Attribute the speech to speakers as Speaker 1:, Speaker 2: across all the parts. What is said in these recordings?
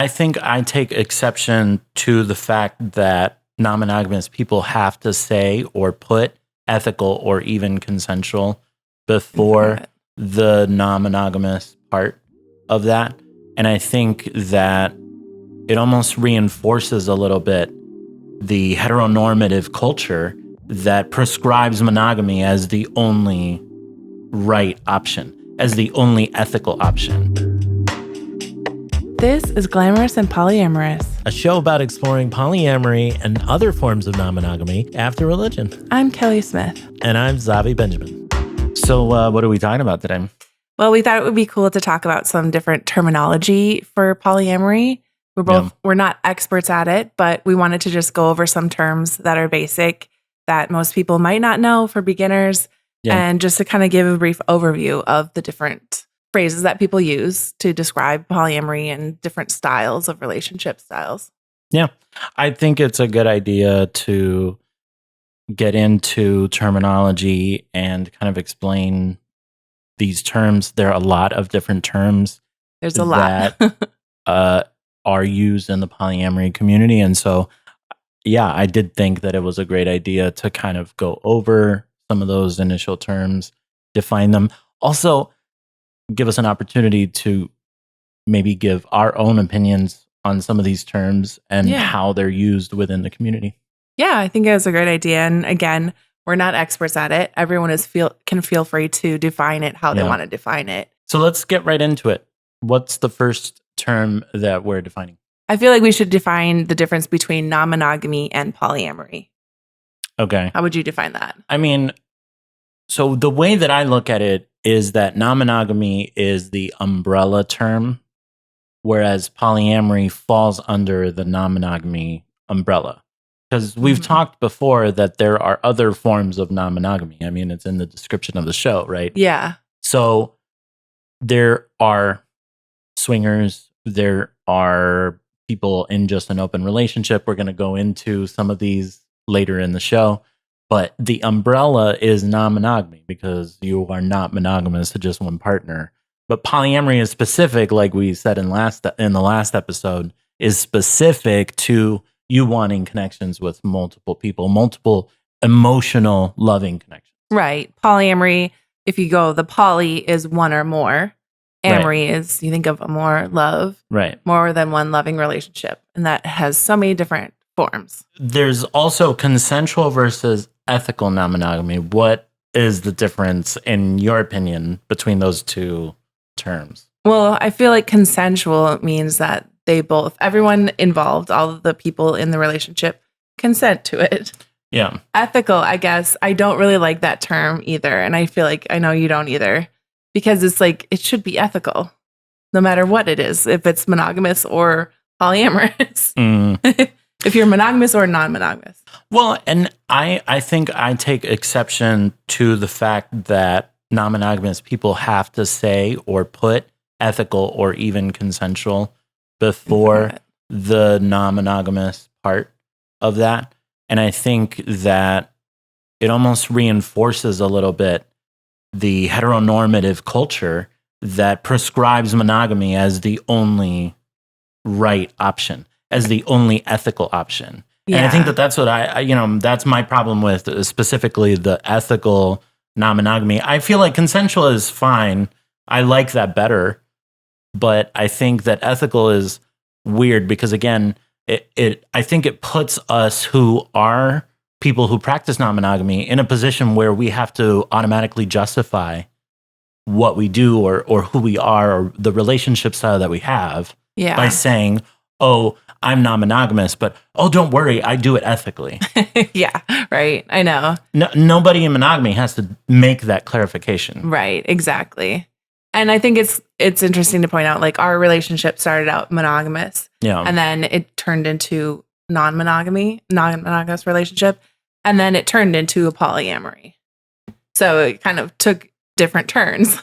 Speaker 1: I think I take exception to the fact that non-monogamous people have to say or put ethical or even consensual before the non-monogamous part of that. And I think that it almost reinforces a little bit the heteronormative culture that prescribes monogamy as the only right option, as the only ethical option.
Speaker 2: This is Glamorous and Polyamorous,
Speaker 3: a show about exploring polyamory and other forms of non-monogamy after religion.
Speaker 2: I'm Kelly Smith.
Speaker 3: And I'm Xavi Benjamin.
Speaker 1: So what are we talking about today?
Speaker 2: Well, we thought it would be cool to talk about some different terminology for polyamory. We're not experts at it, but we wanted to just go over some terms that are basic that most people might not know for beginners, and just to kind of give a brief overview of the different phrases that people use to describe polyamory and different styles of relationship styles.
Speaker 1: Yeah, I think it's a good idea to get into terminology and kind of explain these terms. There are a lot of different terms.
Speaker 2: There's a lot
Speaker 1: that are used in the polyamory community. And so, yeah, I did think that it was a great idea to kind of go over some of those initial terms, define them. Also, give us an opportunity to maybe give our own opinions on some of these terms and how they're used within the community.
Speaker 2: Yeah, I think it was a great idea. And again, we're not experts at it. Everyone can feel free to define it how they want to define it.
Speaker 1: So let's get right into it. What's the first term that we're defining?
Speaker 2: I feel like we should define the difference between non-monogamy and polyamory.
Speaker 1: Okay.
Speaker 2: How would you define that?
Speaker 1: I mean, so the way that I look at it is that non-monogamy is the umbrella term, whereas polyamory falls under the non-monogamy umbrella. Because we've talked before that there are other forms of non-monogamy. I mean, it's in the description of the show, right?
Speaker 2: Yeah.
Speaker 1: So there are swingers, there are people in just an open relationship. We're going to go into some of these later in the show. But the umbrella is non-monogamy because you are not monogamous to just one partner. But polyamory is specific, like we said in the last episode, is specific to you wanting connections with multiple people, multiple emotional, loving connections.
Speaker 2: Right. Polyamory, if you go, the poly is one or more. Amory is, you think of more love.
Speaker 1: Right.
Speaker 2: More than one loving relationship. And that has so many different forms.
Speaker 1: There's also consensual versus ethical non-monogamy. What is the difference, in your opinion, between those two terms?
Speaker 2: Well, I feel like consensual means that everyone involved, all of the people in the relationship, consent to it.
Speaker 1: Yeah.
Speaker 2: Ethical, I guess, I don't really like that term either. And I feel like I know you don't either. Because it's like, it should be ethical, no matter what it is, if it's monogamous or polyamorous. If you're monogamous or non-monogamous.
Speaker 1: Well, and I think I take exception to the fact that non-monogamous people have to say or put ethical or even consensual before the non-monogamous part of that. And I think that it almost reinforces a little bit the heteronormative culture that prescribes monogamy as the only right option, as the only ethical option. Yeah. And I think that that's what that's my problem with specifically the ethical non-monogamy. I feel like consensual is fine. I like that better. But I think that ethical is weird because, again, I think it puts us who are people who practice non-monogamy in a position where we have to automatically justify what we do or who we are or the relationship style that we have by saying, oh, I'm non-monogamous, but don't worry, I do it ethically.
Speaker 2: Yeah, right. I know.
Speaker 1: Nobody in monogamy has to make that clarification.
Speaker 2: Right, exactly. And I think it's interesting to point out, like, our relationship started out monogamous. Yeah. And then it turned into non-monogamous relationship. And then it turned into a polyamory. So it kind of took different turns.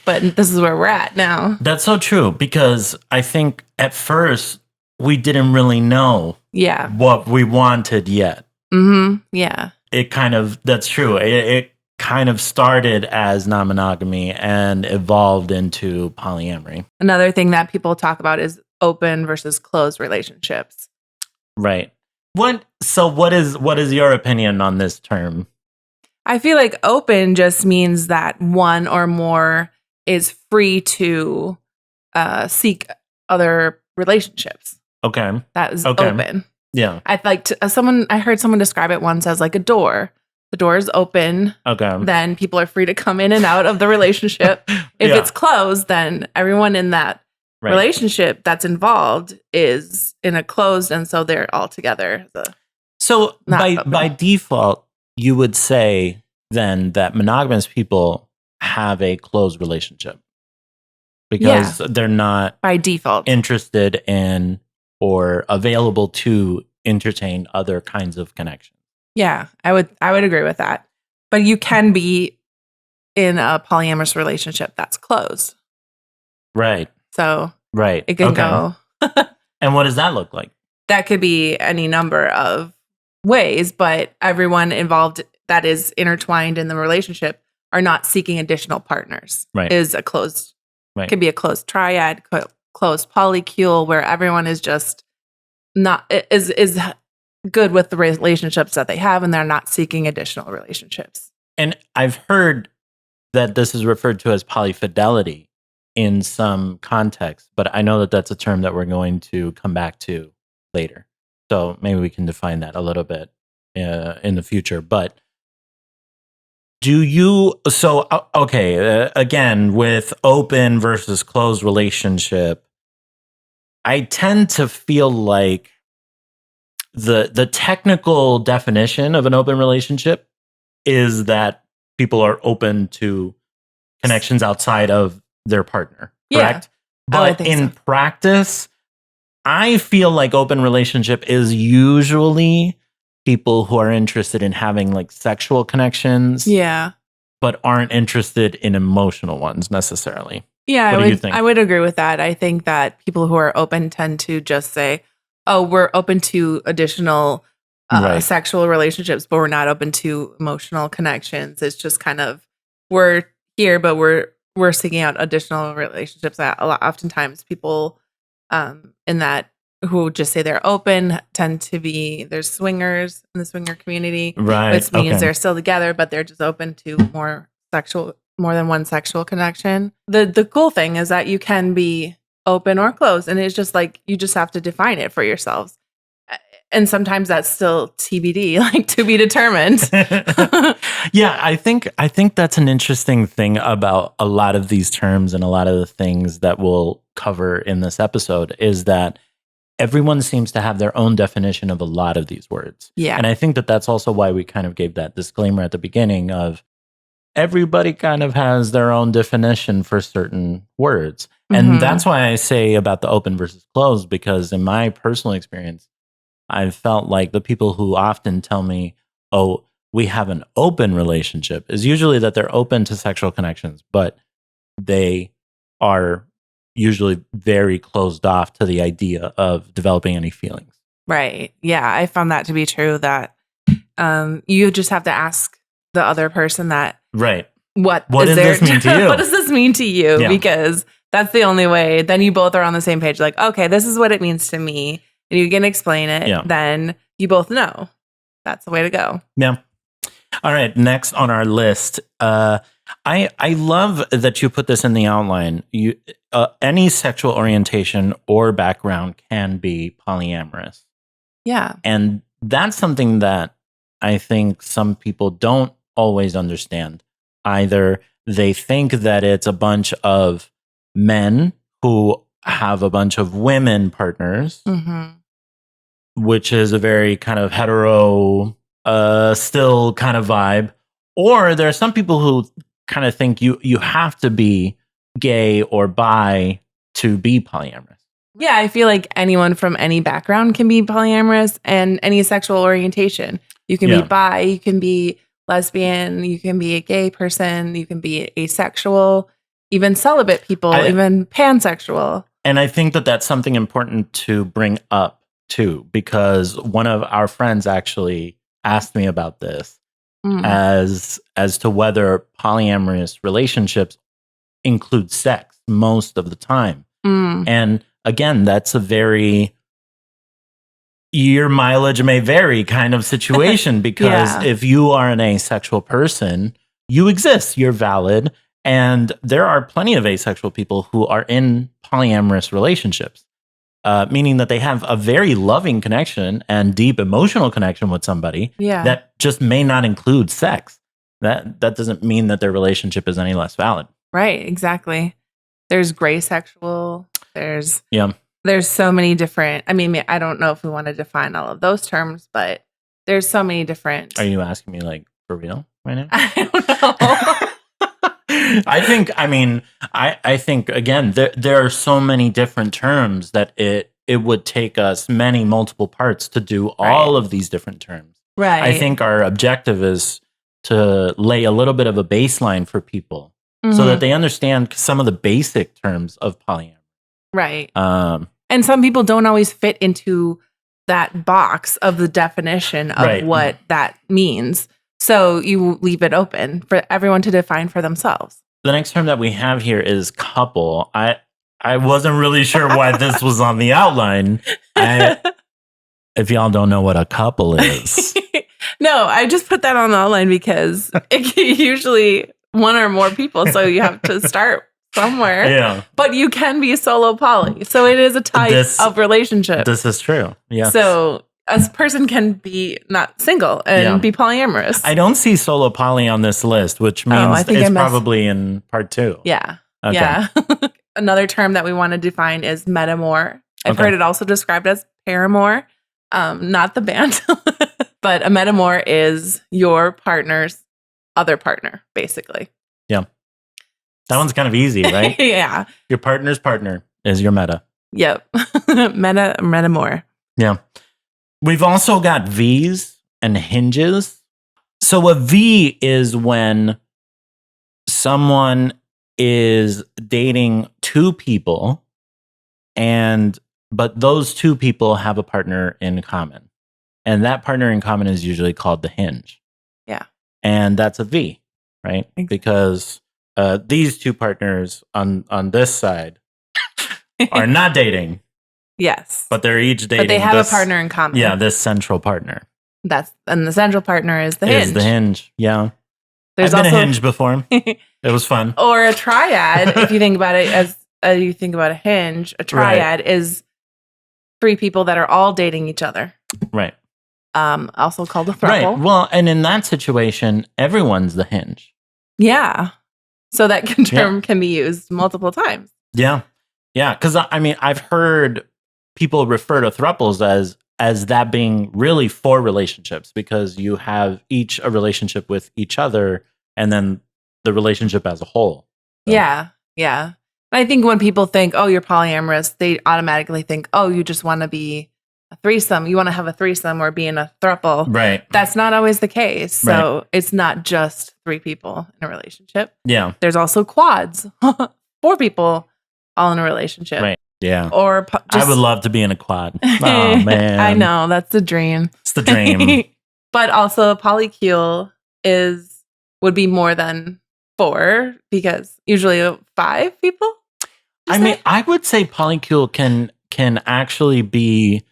Speaker 2: But this is where we're at now.
Speaker 1: That's so true, because I think at first we didn't really know what we wanted yet.
Speaker 2: Yeah.
Speaker 1: That's true. It kind of started as non-monogamy and evolved into polyamory.
Speaker 2: Another thing that people talk about is open versus closed relationships.
Speaker 1: Right. What is your opinion on this term?
Speaker 2: I feel like open just means that one or more is free to seek other relationships.
Speaker 1: Okay.
Speaker 2: That is open.
Speaker 1: Yeah.
Speaker 2: I heard someone describe it once as like a door. The door is open.
Speaker 1: Okay.
Speaker 2: Then people are free to come in and out of the relationship. If it's closed, then everyone in that relationship that's involved is in a closed, and so they're all together.
Speaker 1: So by default, you would say then that monogamous people have a closed relationship because they're not
Speaker 2: by default
Speaker 1: interested in or available to entertain other kinds of connections.
Speaker 2: Yeah, I would agree with that. But you can be in a polyamorous relationship that's closed.
Speaker 1: Right.
Speaker 2: So
Speaker 1: it
Speaker 2: can go.
Speaker 1: And what does that look like?
Speaker 2: That could be any number of ways, but everyone involved that is intertwined in the relationship are not seeking additional partners.
Speaker 1: Right.
Speaker 2: Is a closed, could be a closed triad, closed polycule, where everyone is just not is good with the relationships that they have, and they're not seeking additional relationships.
Speaker 1: And I've heard that this is referred to as polyfidelity in some contexts, but I know that that's a term that we're going to come back to later. So maybe we can define that a little bit in the future. But again, with open versus closed relationship, I tend to feel like the technical definition of an open relationship is that people are open to connections outside of their partner, correct? But in practice, I feel like open relationship is usually people who are interested in having like sexual connections, but aren't interested in emotional ones necessarily.
Speaker 2: Yeah,
Speaker 1: what do you think?
Speaker 2: I would agree with that. I think that people who are open tend to just say, oh, we're open to additional sexual relationships, but we're not open to emotional connections. It's just kind of, we're here, but we're seeking out additional relationships. Oftentimes people in that who just say they're open tend to be, there's swingers in the swinger community, which means they're still together, but they're just open to more than one sexual connection. The cool thing is that you can be open or closed, and it's just like you just have to define it for yourselves. And sometimes that's still TBD, like to be determined.
Speaker 1: Yeah, I think that's an interesting thing about a lot of these terms and a lot of the things that we'll cover in this episode is that everyone seems to have their own definition of a lot of these words.
Speaker 2: Yeah.
Speaker 1: And I think that that's also why we kind of gave that disclaimer at the beginning of everybody kind of has their own definition for certain words. And that's why I say about the open versus closed, because in my personal experience, I've felt like the people who often tell me, oh, we have an open relationship is usually that they're open to sexual connections, but they are usually very closed off to the idea of developing any feelings.
Speaker 2: Right. Yeah, I found that to be true, that you just have to ask the other person that, what does this mean to you? What does this mean to you? Yeah. Because that's the only way. Then you both are on the same page. Like, okay, this is what it means to me. And you can explain it. Yeah. Then you both know. That's the way to go.
Speaker 1: Yeah. All right. Next on our list, I love that you put this in the outline. Any sexual orientation or background can be polyamorous.
Speaker 2: Yeah.
Speaker 1: And that's something that I think some people don't always understand. Either they think that it's a bunch of men who have a bunch of women partners, which is a very kind of hetero, still kind of vibe. Or there are some people who kind of think you have to be gay or bi to be polyamorous.
Speaker 2: Yeah, I feel like anyone from any background can be polyamorous, and any sexual orientation. You can be bi, you can be lesbian, you can be a gay person, you can be asexual, even celibate people, even pansexual.
Speaker 1: And I think that that's something important to bring up too, because one of our friends actually asked me about this as to whether polyamorous relationships include sex most of the time. And again, that's a very your mileage may vary kind of situation because if you are an asexual person, you exist, you're valid. And there are plenty of asexual people who are in polyamorous relationships, meaning that they have a very loving connection and deep emotional connection with somebody that just may not include sex. That doesn't mean that their relationship is any less valid.
Speaker 2: Right, exactly. There's gray sexual. There's so many different. I mean, I don't know if we want to define all of those terms, but there's so many different.
Speaker 1: Are you asking me like for real right now?
Speaker 2: I don't know.
Speaker 1: I think again, there are so many different terms that it would take us multiple parts to do all of these different terms.
Speaker 2: Right.
Speaker 1: I think our objective is to lay a little bit of a baseline for people so that they understand some of the basic terms of polyamory.
Speaker 2: Right. And some people don't always fit into that box of the definition of what that means. So you leave it open for everyone to define for themselves.
Speaker 1: The next term that we have here is couple. I wasn't really sure why this was on the outline. If y'all don't know what a couple is.
Speaker 2: No, I just put that on the outline because it usually one or more people. So you have to start somewhere. Yeah. But you can be solo poly. So it is a type of relationship.
Speaker 1: This is true. Yeah.
Speaker 2: So a person can be not single and be polyamorous.
Speaker 1: I don't see solo poly on this list, which means it's probably in part 2.
Speaker 2: Yeah. Okay. Yeah. Another term that we want to define is metamor. I've heard it also described as paramour, not the band. But a metamor is your partner's other partner, basically.
Speaker 1: Yeah. That one's kind of easy, right?
Speaker 2: Yeah.
Speaker 1: Your partner's partner is your meta.
Speaker 2: Yep. Metamor.
Speaker 1: Yeah. We've also got V's and hinges. So a V is when someone is dating 2 people but those 2 people have a partner in common. And that partner in common is usually called the hinge.
Speaker 2: Yeah.
Speaker 1: And that's a V, right? Exactly. Because these 2 partners on this side are not dating.
Speaker 2: Yes.
Speaker 1: But they're each dating.
Speaker 2: But they have a partner in common.
Speaker 1: Yeah, this central partner.
Speaker 2: And the central partner is the hinge.
Speaker 1: Is the hinge, yeah. I've been a hinge before. It was fun.
Speaker 2: Or a triad, if you think about it as you think about a hinge, a triad is 3 people that are all dating each other.
Speaker 1: Right.
Speaker 2: Also called a throuple.
Speaker 1: Right. Well, and in that situation, everyone's the hinge.
Speaker 2: Yeah. So that term can be used multiple times.
Speaker 1: Yeah. Yeah. Because I mean, I've heard people refer to thruples as that being really 4 relationships because you have each a relationship with each other and then the relationship as a whole. So.
Speaker 2: Yeah. Yeah. And I think when people think, oh, you're polyamorous, they automatically think, oh, you just want to be a threesome. You want to have a threesome or be in a throuple.
Speaker 1: Right.
Speaker 2: That's not always the case. So it's not just 3 people in a relationship.
Speaker 1: Yeah.
Speaker 2: There's also quads, 4 people all in a relationship.
Speaker 1: Right. Yeah.
Speaker 2: Or
Speaker 1: I would love to be in a quad. Oh, man.
Speaker 2: I know. That's the dream.
Speaker 1: It's the dream.
Speaker 2: But also a polycule would be more than 4 because usually 5 people.
Speaker 1: I mean, I would say polycule can actually be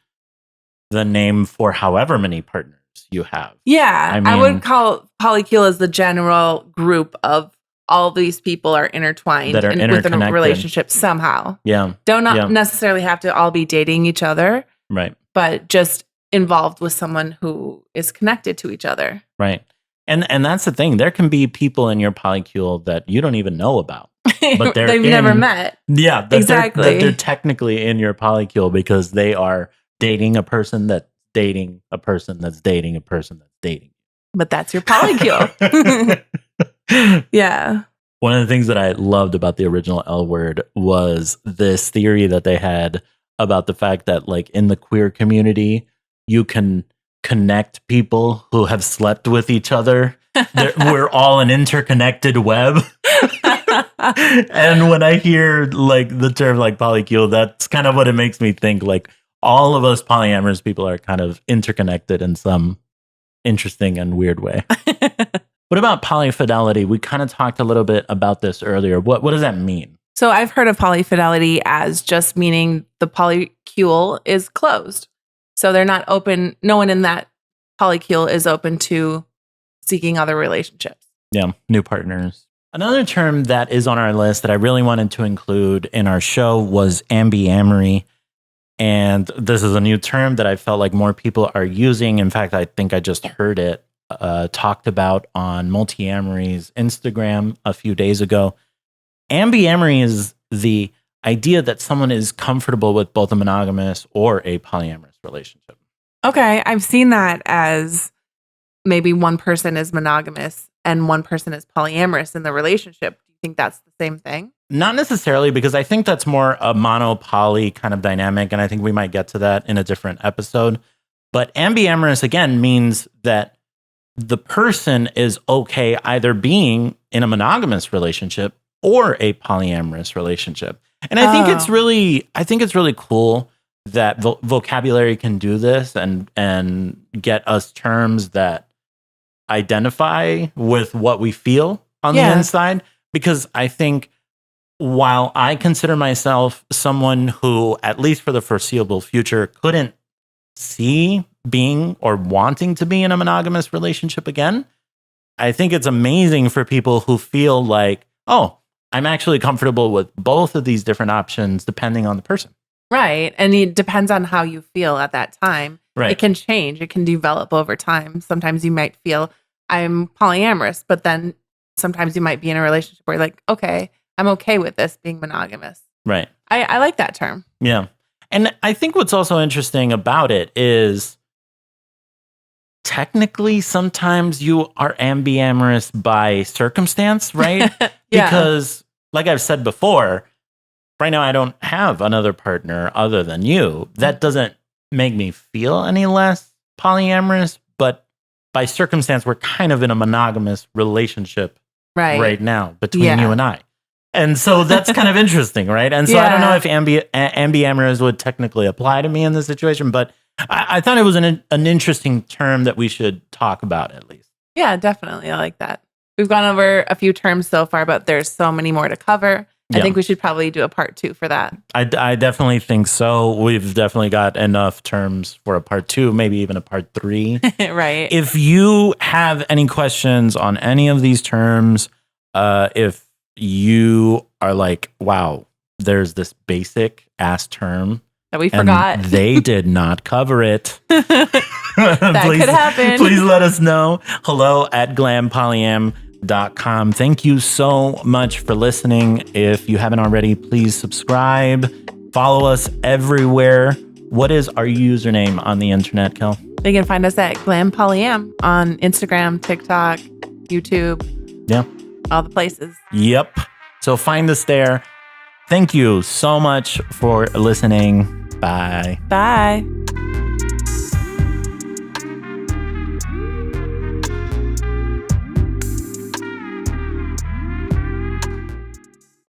Speaker 1: the name for however many partners you have.
Speaker 2: Yeah. I would call polycule as the general group of all these people are intertwined within a relationship somehow.
Speaker 1: Yeah.
Speaker 2: Don't necessarily have to all be dating each other.
Speaker 1: Right.
Speaker 2: But just involved with someone who is connected to each other.
Speaker 1: Right. And that's the thing. There can be people in your polycule that you don't even know about. But
Speaker 2: they've never met.
Speaker 1: Yeah.
Speaker 2: Exactly.
Speaker 1: They're technically in your polycule because they are dating a person that's dating a person that's dating a person that's dating.
Speaker 2: But that's your polycule. Yeah.
Speaker 1: One of the things that I loved about the original L Word was this theory that they had about the fact that like in the queer community, you can connect people who have slept with each other. We're all an interconnected web. And when I hear like the term like polycule, that's kind of what it makes me think. Like all of us polyamorous people are kind of interconnected in some interesting and weird way. What about polyfidelity? We kind of talked a little bit about this earlier. What does that mean?
Speaker 2: So I've heard of polyfidelity as just meaning the polycule is closed. So they're not open. No one in that polycule is open to seeking other relationships.
Speaker 1: Yeah, new partners. Another term that is on our list that I really wanted to include in our show was ambyamory. And this is a new term that I felt like more people are using. In fact, I think I just heard it talked about on Multiamory's Instagram a few days ago. Ambyamory is the idea that someone is comfortable with both a monogamous or a polyamorous relationship.
Speaker 2: Okay, I've seen that as maybe one person is monogamous and one person is polyamorous in the relationship. Do you think that's the same thing?
Speaker 1: Not necessarily, because I think that's more a mono-poly kind of dynamic, and I think we might get to that in a different episode. But ambiamorous, again, means that the person is okay either being in a monogamous relationship or a polyamorous relationship. And I think it's really cool that vocabulary can do this and get us terms that identify with what we feel on the inside. Because I think while I consider myself someone who, at least for the foreseeable future, couldn't see being or wanting to be in a monogamous relationship again, I think it's amazing for people who feel like, oh, I'm actually comfortable with both of these different options depending on the person.
Speaker 2: Right. And it depends on how you feel at that time.
Speaker 1: Right.
Speaker 2: It can change. It can develop over time. Sometimes you might feel I'm polyamorous, but then sometimes you might be in a relationship where you're like, okay, I'm okay with this being monogamous.
Speaker 1: Right.
Speaker 2: I like that term.
Speaker 1: Yeah. And I think what's also interesting about it is technically sometimes you are ambiamorous by circumstance, right? Because like I've said before, right now I don't have another partner other than you. That doesn't make me feel any less polyamorous, but by circumstance, we're kind of in a monogamous relationship right now between you and I. And so that's kind of interesting, right? And so I don't know if ambiamorous would technically apply to me in this situation, but I thought it was an interesting term that we should talk about at least.
Speaker 2: Yeah, definitely. I like that. We've gone over a few terms so far, but there's so many more to cover. I think we should probably do a part 2 for that.
Speaker 1: I definitely think so. We've definitely got enough terms for a part 2, maybe even a part 3.
Speaker 2: Right.
Speaker 1: If you have any questions on any of these terms, if you are like, wow, there's this basic ass term
Speaker 2: that we forgot.
Speaker 1: They did not cover it.
Speaker 2: That could happen.
Speaker 1: Please let us know. hello@glampolyam.com. Thank you so much for listening. If you haven't already, please subscribe. Follow us everywhere. What is our username on the internet, Kel?
Speaker 2: They can find us at Glam Polyam on Instagram, TikTok, YouTube.
Speaker 1: Yeah.
Speaker 2: All the places.
Speaker 1: Yep. So find us there. Thank you so much for listening. Bye.
Speaker 2: Bye.